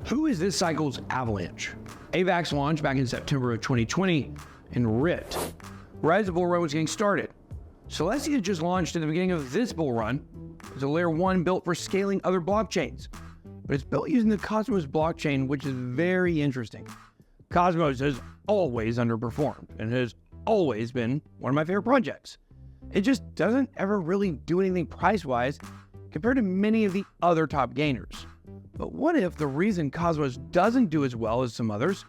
Who is this cycle's avalanche? AVAX launched back in September of 2020 and ripped right as the bull run was getting started. Celestia just launched at the beginning of this bull run as a layer 1 built for scaling other blockchains. But it's built using the Cosmos blockchain, which is very interesting. Cosmos has always underperformed and has always been one of my favorite projects. It just doesn't ever really do anything price-wise compared to many of the other top gainers. But what if the reason Cosmos doesn't do as well as some others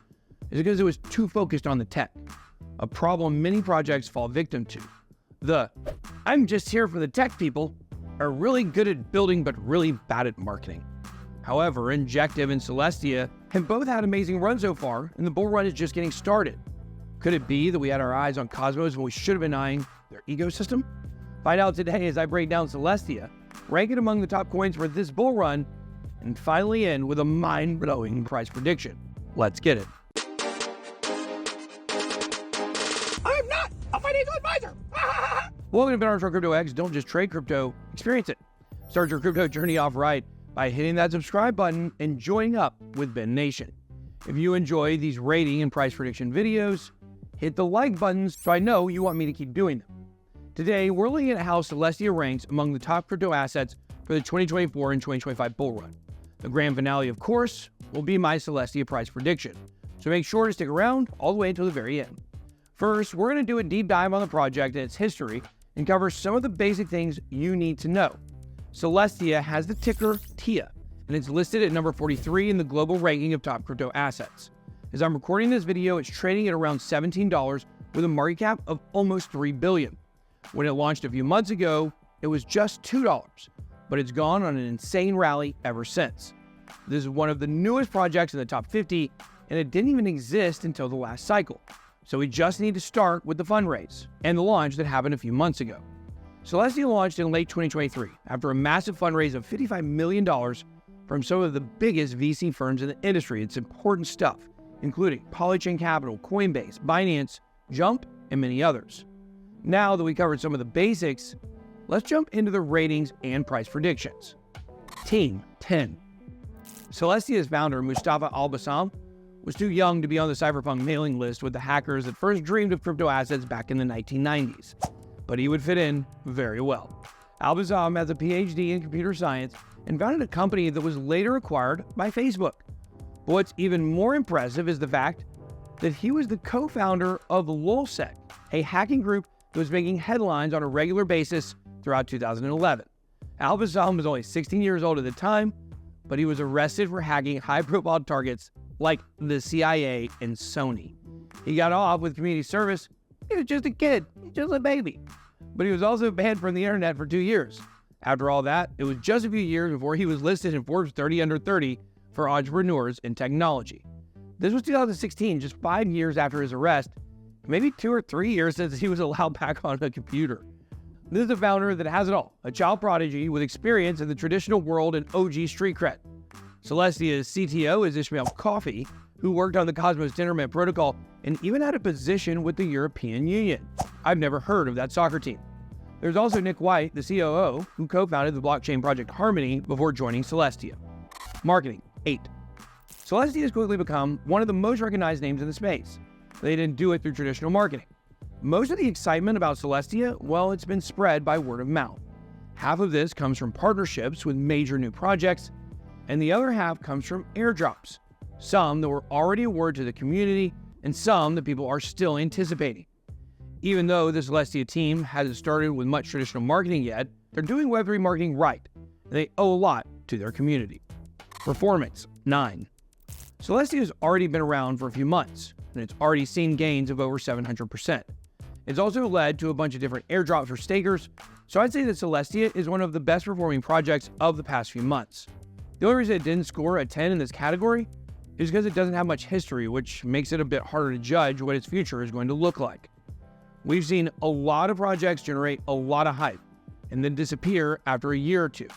is because it was too focused on the tech? A problem many projects fall victim to. I'm just here for the tech people are really good at building but really bad at marketing. However, Injective and Celestia have both had amazing runs so far, and the bull run is just getting started. Could it be that we had our eyes on Cosmos when we should have been eyeing their ecosystem? Find out today as I break down Celestia, rank it among the top coins for this bull run, and finally end with a mind-blowing price prediction. Let's get it. I'm not a financial advisor! Welcome to Armstrong Crypto X. Don't just trade crypto, experience it. Start your crypto journey off right by hitting that subscribe button and joining up with Ben Nation. If you enjoy these rating and price prediction videos, hit the like buttons so I know you want me to keep doing them. Today, we're looking at how Celestia ranks among the top crypto assets for the 2024 and 2025 bull run. The grand finale, of course, will be my Celestia price prediction, so make sure to stick around all the way until the very end. First, we're going to do a deep dive on the project and its history and cover some of the basic things you need to know. Celestia has the ticker TIA, and it's listed at number 43 in the global ranking of top crypto assets. As I'm recording this video, it's trading at around $17 with a market cap of almost $3 billion. When it launched a few months ago, it was just $2, but it's gone on an insane rally ever since. This is one of the newest projects in the top 50, and it didn't even exist until the last cycle. So we just need to start with the fundraise and the launch that happened a few months ago. Celestia launched in late 2023 after a massive fundraise of $55 million from some of the biggest VC firms in the industry. It's important stuff, including Polychain Capital, Coinbase, Binance, Jump, and many others. Now that we covered some of the basics, let's jump into the ratings and price predictions. Team 10. Celestia's founder, Mustafa Al-Bassam, was too young to be on the cypherpunk mailing list with the hackers that first dreamed of crypto assets back in the 1990s. But he would fit in very well. Al-Bassam has a PhD in computer science and founded a company that was later acquired by Facebook. But what's even more impressive is the fact that he was the co-founder of LulzSec, a hacking group that was making headlines on a regular basis throughout 2011. Al-Bassam was only 16 years old at the time, but he was arrested for hacking high-profile targets like the CIA and Sony. He got off with community service. He was just a kid, just a baby. But he was also banned from the internet for 2 years. After all that, it was just a few years before he was listed in Forbes 30 Under 30 for entrepreneurs in technology. This was 2016, just 5 years after his arrest, maybe 2 or 3 years since he was allowed back on a computer. This is a founder that has it all, a child prodigy with experience in the traditional world and OG street cred. Celestia's CTO is Ismail Coffey, who worked on the Cosmos Internet protocol and even had a position with the European Union. I've never heard of that soccer team. There's also Nick White, the COO, who co-founded the blockchain project Harmony before joining Celestia. Marketing, 8. Celestia has quickly become one of the most recognized names in the space. They didn't do it through traditional marketing. Most of the excitement about Celestia, well, it's been spread by word of mouth. Half of this comes from partnerships with major new projects, and the other half comes from airdrops, some that were already awarded to the community and some that people are still anticipating. Even though the Celestia team hasn't started with much traditional marketing yet, they're doing Web3 marketing right, and they owe a lot to their community. Performance, 9. Celestia has already been around for a few months, and it's already seen gains of over 700%. It's also led to a bunch of different airdrops for stakers, so I'd say that Celestia is one of the best performing projects of the past few months. The only reason it didn't score a 10 in this category is because it doesn't have much history, which makes it a bit harder to judge what its future is going to look like. We've seen a lot of projects generate a lot of hype and then disappear after a year or two.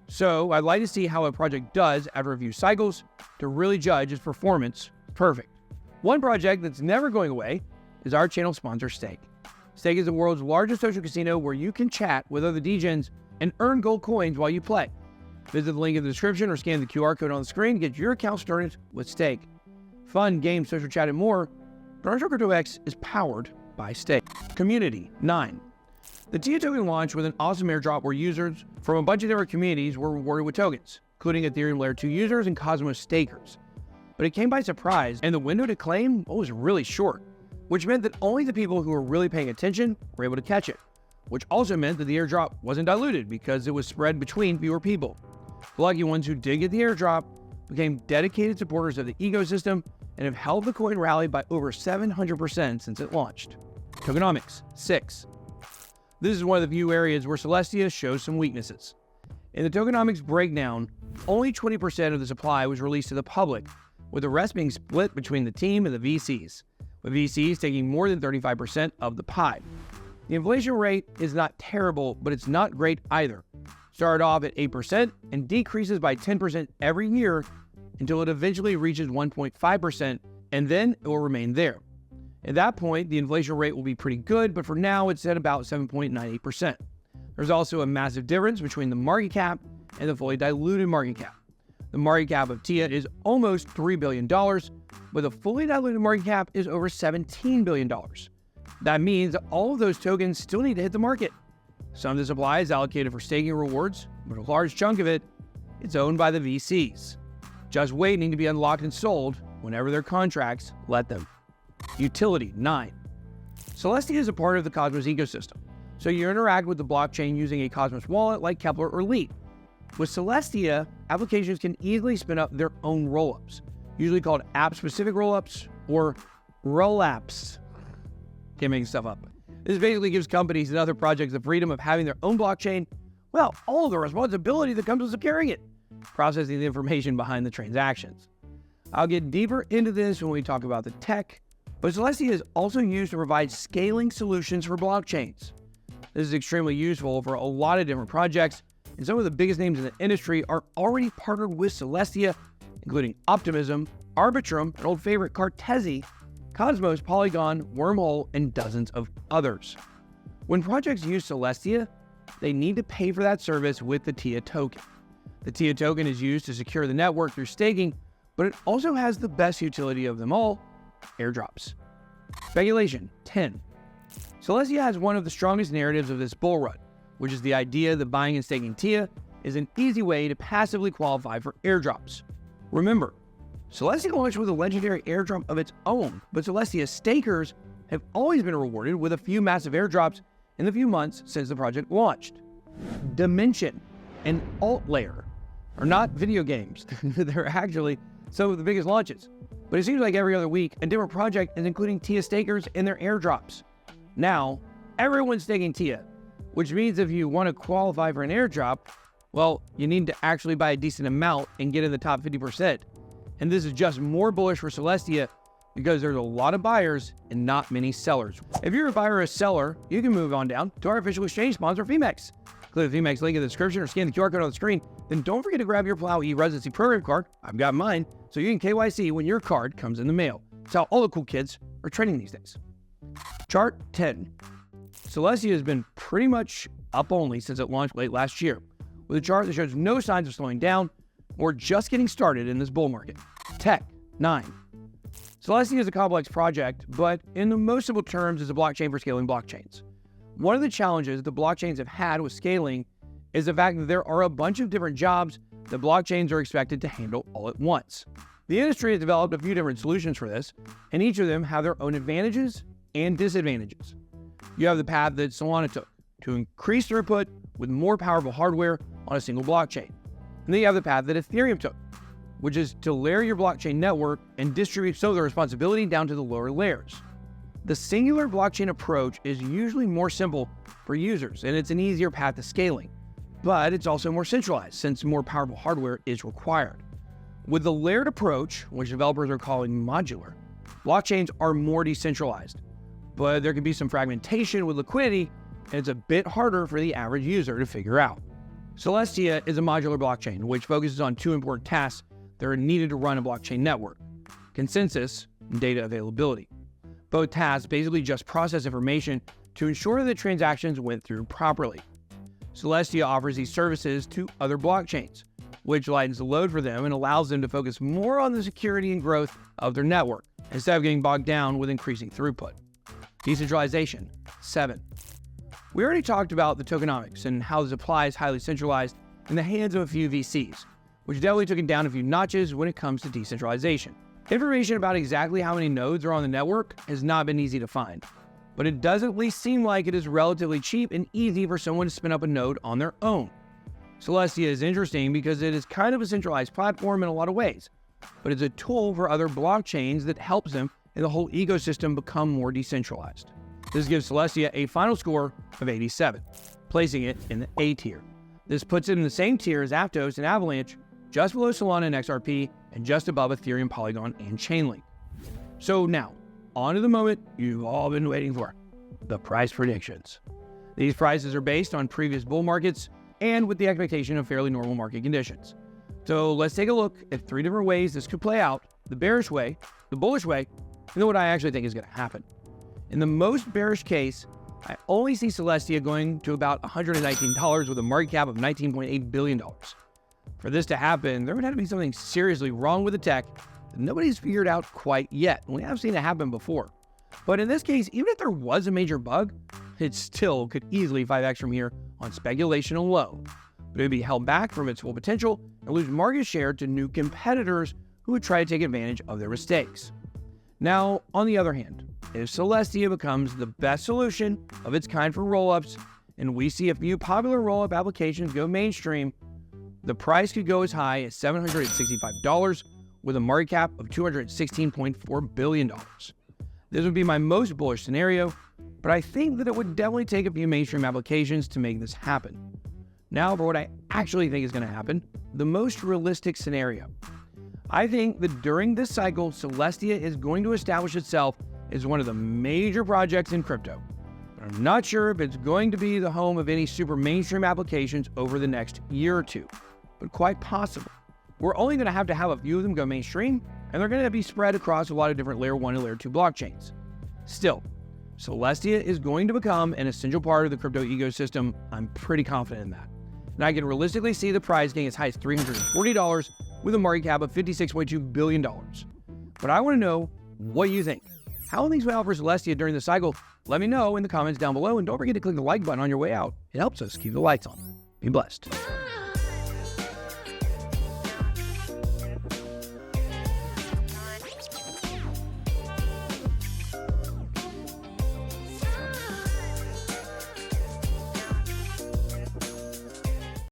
So I'd like to see how a project does after a few cycles to really judge its performance perfect. One project that's never going away is our channel sponsor, Stake. Stake is the world's largest social casino where you can chat with other DJs and earn gold coins while you play. Visit the link in the description or scan the QR code on the screen to get your account started with Stake. Fun, games, social chat, and more. But Armstrong Crypto X is powered by Stake. Community 9. The TIA token launched with an awesome airdrop where users from a bunch of different communities were rewarded with tokens, including Ethereum Layer 2 users and Cosmos stakers. But it came by surprise, and the window to claim was really short, which meant that only the people who were really paying attention were able to catch it, which also meant that the airdrop wasn't diluted because it was spread between fewer people. The lucky ones who did get the airdrop became dedicated supporters of the ecosystem and have held the coin rally by over 700% since it launched. Tokenomics 6. This is one of the few areas where Celestia shows some weaknesses. In the tokenomics breakdown, only 20% of the supply was released to the public, with the rest being split between the team and the VCs, with VCs taking more than 35% of the pie. The inflation rate is not terrible, but it's not great either. Started off at 8% and decreases by 10% every year until it eventually reaches 1.5%, and then it will remain there. At that point, the inflation rate will be pretty good, but for now it's at about 7.98%. There's also a massive difference between the market cap and the fully diluted market cap. The market cap of TIA is almost $3 billion, but the fully diluted market cap is over $17 billion. That means that all of those tokens still need to hit the market. Some of the supply is allocated for staking rewards, but a large chunk of it is owned by the VCs, just waiting to be unlocked and sold whenever their contracts let them. Utility 9. Celestia is a part of the Cosmos ecosystem, so you interact with the blockchain using a Cosmos wallet like Kepler or Leap. With Celestia, applications can easily spin up their own rollups, usually called app-specific rollups or roll-apps. Can't make stuff up. This basically gives companies and other projects the freedom of having their own blockchain, well, all of the responsibility that comes with securing it, processing the information behind the transactions. I'll get deeper into this when we talk about the tech, but Celestia is also used to provide scaling solutions for blockchains. This is extremely useful for a lot of different projects, and some of the biggest names in the industry are already partnered with Celestia, including Optimism, Arbitrum, an old favorite Cartesi, Cosmos, Polygon, Wormhole, and dozens of others. When projects use Celestia, they need to pay for that service with the TIA token. The TIA token is used to secure the network through staking, but it also has the best utility of them all, airdrops. Speculation 10. Celestia has one of the strongest narratives of this bull run, which is the idea that buying and staking TIA is an easy way to passively qualify for airdrops. Remember, Celestia launched with a legendary airdrop of its own, but Celestia stakers have always been rewarded with a few massive airdrops in the few months since the project launched. Dimension and Alt Layer are not video games. They're actually some of the biggest launches. But it seems like every other week, a different project is including TIA stakers in their airdrops. Now, everyone's staking TIA, which means if you want to qualify for an airdrop, well, you need to actually buy a decent amount and get in the top 50%. And this is just more bullish for Celestia because there's a lot of buyers and not many sellers. If you're a buyer or a seller, you can move on down to our official exchange sponsor, Phemex. Click the Phemex link in the description or scan the QR code on the screen. Then don't forget to grab your Palau e-residency program card. I've got mine, so you can KYC when your card comes in the mail. It's how all the cool kids are trading these days. Chart 10. Celestia has been pretty much up only since it launched late last year, with a chart that shows no signs of slowing down or just getting started in this bull market. Tech 9. Celestia is a complex project, but in the most simple terms is a blockchain for scaling blockchains. One of the challenges the blockchains have had with scaling is the fact that there are a bunch of different jobs that blockchains are expected to handle all at once. The industry has developed a few different solutions for this, and each of them have their own advantages and disadvantages. You have the path that Solana took to increase throughput with more powerful hardware on a single blockchain. And then you have the path that Ethereum took, which is to layer your blockchain network and distribute some of the responsibility down to the lower layers. The singular blockchain approach is usually more simple for users, and it's an easier path to scaling, but it's also more centralized since more powerful hardware is required. With the layered approach, which developers are calling modular, blockchains are more decentralized, but there can be some fragmentation with liquidity, and it's a bit harder for the average user to figure out. Celestia is a modular blockchain, which focuses on two important tasks that are needed to run a blockchain network: consensus and data availability. Both tasks basically just process information to ensure that transactions went through properly. Celestia offers these services to other blockchains, which lightens the load for them and allows them to focus more on the security and growth of their network instead of getting bogged down with increasing throughput. Decentralization. 7. We already talked about the tokenomics and how the supply is highly centralized in the hands of a few VCs, which definitely took it down a few notches when it comes to decentralization. Information about exactly how many nodes are on the network has not been easy to find, but it does at least seem like it is relatively cheap and easy for someone to spin up a node on their own. Celestia is interesting because it is kind of a centralized platform in a lot of ways, but it's a tool for other blockchains that helps them and the whole ecosystem become more decentralized. This gives Celestia a final score of 87, placing it in the A tier. This puts it in the same tier as Aptos and Avalanche, just below Solana and XRP, and just above Ethereum, Polygon, and Chainlink. So now, on to the moment you've all been waiting for, the price predictions. These prices are based on previous bull markets and with the expectation of fairly normal market conditions. So let's take a look at 3 different ways this could play out: the bearish way, the bullish way, and then what I actually think is going to happen. In the most bearish case, I only see Celestia going to about $119 with a market cap of $19.8 billion. For this to happen, there would have to be something seriously wrong with the tech that nobody's figured out quite yet. We have seen it happen before. But in this case, even if there was a major bug, it still could easily 5x from here on speculation alone. But it would be held back from its full potential and lose market share to new competitors who would try to take advantage of their mistakes. Now, on the other hand, if Celestia becomes the best solution of its kind for rollups, and we see a few popular rollup applications go mainstream, the price could go as high as $765 with a market cap of $216.4 billion. This would be my most bullish scenario, but I think that it would definitely take a few mainstream applications to make this happen. Now for what I actually think is going to happen, the most realistic scenario. I think that during this cycle, Celestia is going to establish itself as one of the major projects in crypto. But I'm not sure if it's going to be the home of any super mainstream applications over the next year or two, but quite possible. We're only going to have a few of them go mainstream, and they're going to be spread across a lot of different layer 1 and layer 2 blockchains. Still, Celestia is going to become an essential part of the crypto ecosystem. I'm pretty confident in that. And I can realistically see the price getting as high as $340 with a market cap of $56.2 billion. But I want to know what you think. How will things play out for Celestia during the cycle? Let me know in the comments down below, and don't forget to click the like button on your way out. It helps us keep the lights on. Be blessed.